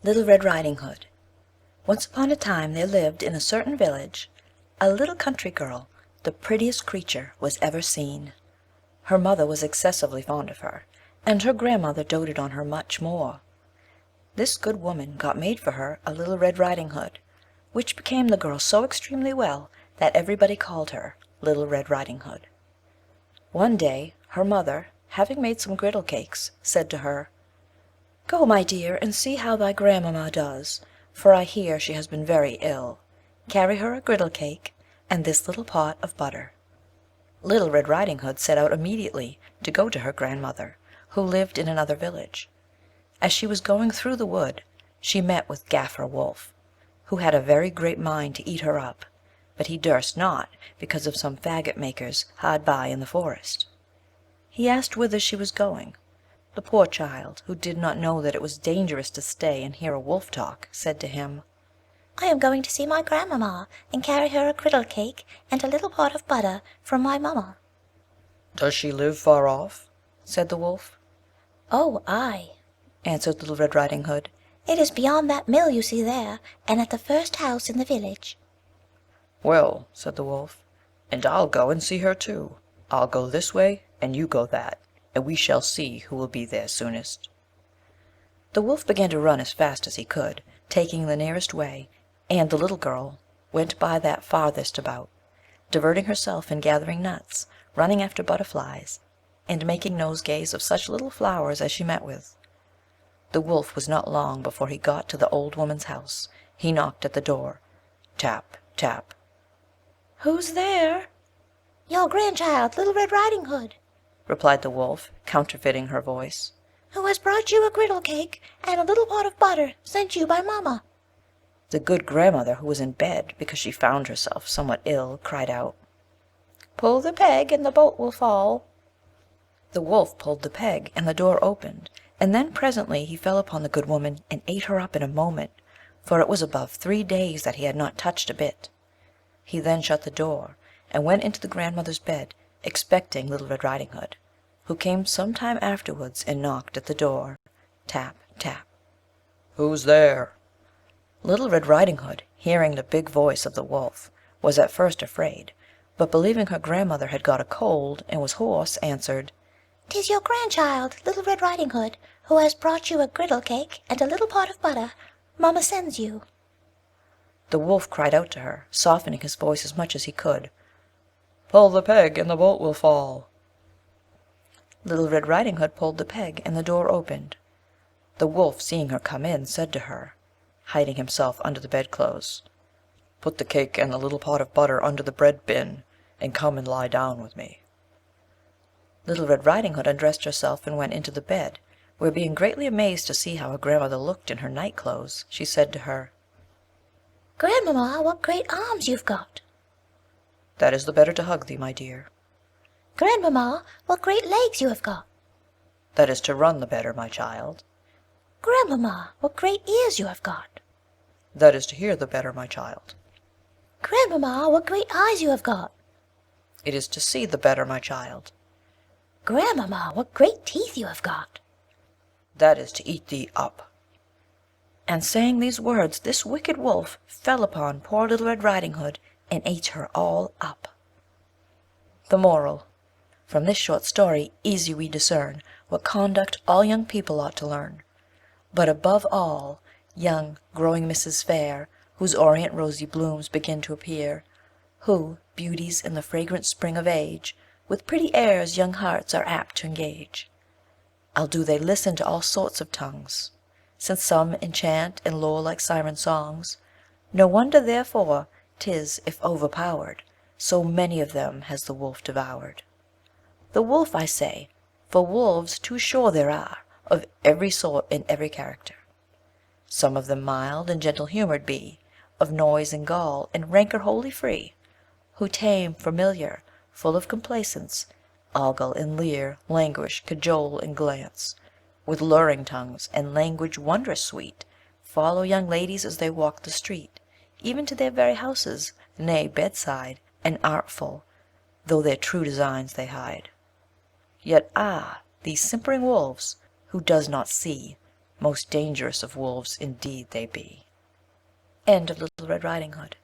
Little Red Riding Hood. Once upon a time there lived in a certain village a little country girl, the prettiest creature was ever seen. Her mother was excessively fond of her, and her grandmother doted on her much more. This good woman got made for her a little Red Riding Hood, which became the girl so extremely well that everybody called her Little Red Riding Hood. One day her mother, having made some griddle cakes, said to her, "Go, my dear, and see how thy grandmamma does, for I hear she has been very ill. Carry her a griddle cake and this little pot of butter." Little Red Riding Hood set out immediately to go to her grandmother, who lived in another village. As she was going through the wood, she met with Gaffer Wolf, who had a very great mind to eat her up, but he durst not because of some faggot makers hard by in the forest. He asked whither she was going. The poor child, who did not know that it was dangerous to stay and hear a wolf talk, said to him, "I am going to see my grandmamma, and carry her a griddle cake and a little pot of butter from my mamma." "Does she live far off?" said the wolf. "Oh, aye," answered Little Red Riding Hood. "it is beyond that mill you see there, and at the first house in the village." "Well," said the wolf, "and I'll go and see her too. I'll go this way and you go that, and we shall see who will be there soonest." The wolf began to run as fast as he could, taking the nearest way, and the little girl went by that farthest about, diverting herself in gathering nuts, running after butterflies, and making nosegays of such little flowers as she met with. The wolf was not long before he got to the old woman's house. He knocked at the door. Tap, tap. "Who's there?" "Your grandchild, Little Red Riding Hood," replied the wolf, counterfeiting her voice. "who has brought you a griddle cake and a little pot of butter sent you by mamma." The good grandmother, who was in bed because she found herself somewhat ill, cried out, "Pull the peg and the bolt will fall." The wolf pulled the peg and the door opened, and then presently he fell upon the good woman and ate her up in a moment, for it was above 3 days that he had not touched a bit. He then shut the door and went into the grandmother's bed, expecting Little Red Riding Hood, who came some time afterwards and knocked at the door. Tap, tap. "Who's there?" Little Red Riding Hood, hearing the big voice of the wolf, was at first afraid, but believing her grandmother had got a cold and was hoarse, answered, "'Tis your grandchild, Little Red Riding Hood, who has brought you a griddle cake and a little pot of butter. Mamma sends you." The wolf cried out to her, softening his voice as much as he could, "Pull the peg and the bolt will fall." Little Red Riding Hood pulled the peg and the door opened. The wolf, seeing her come in, said to her, hiding himself under the bedclothes, "Put the cake and the little pot of butter under the bread bin, and come and lie down with me." Little Red Riding Hood undressed herself and went into the bed, where, being greatly amazed to see how her grandmother looked in her night clothes, she said to her, "Grandmamma, what great arms you've got!" "That is the better to hug thee, my dear." "Grandmamma, what great legs you have got!" "That is to run the better, my child." "Grandmamma, what great ears you have got!" "That is to hear the better, my child." "Grandmamma, what great eyes you have got!" "It is to see the better, my child." "Grandmamma, what great teeth you have got!" "That is to eat thee up." And saying these words, this wicked wolf fell upon poor Little Red Riding Hood and ate her all up. The Moral. From this short story easy we discern what conduct all young people ought to learn, but above all young growing Mrs. Fair, whose orient rosy blooms begin to appear, who, beauties in the fragrant spring of age, with pretty airs young hearts are apt to engage. I'll do they listen to all sorts of tongues, since some enchant and lure like siren songs. No wonder therefore 'tis, if overpowered, so many of them has the wolf devoured. The wolf I say, for wolves too sure there are, of every sort and every character. Some of them mild and gentle humoured be, of noise and gall and rancor wholly free, who tame, familiar, full of complacence, ogle and leer, languish, cajole and glance, with luring tongues and language wondrous sweet, follow young ladies as they walk the street, even to their very houses, nay bedside, and artful, though their true designs they hide. Yet these simpering wolves, who does not see, Most dangerous of wolves indeed they be. End of Little Red Riding Hood.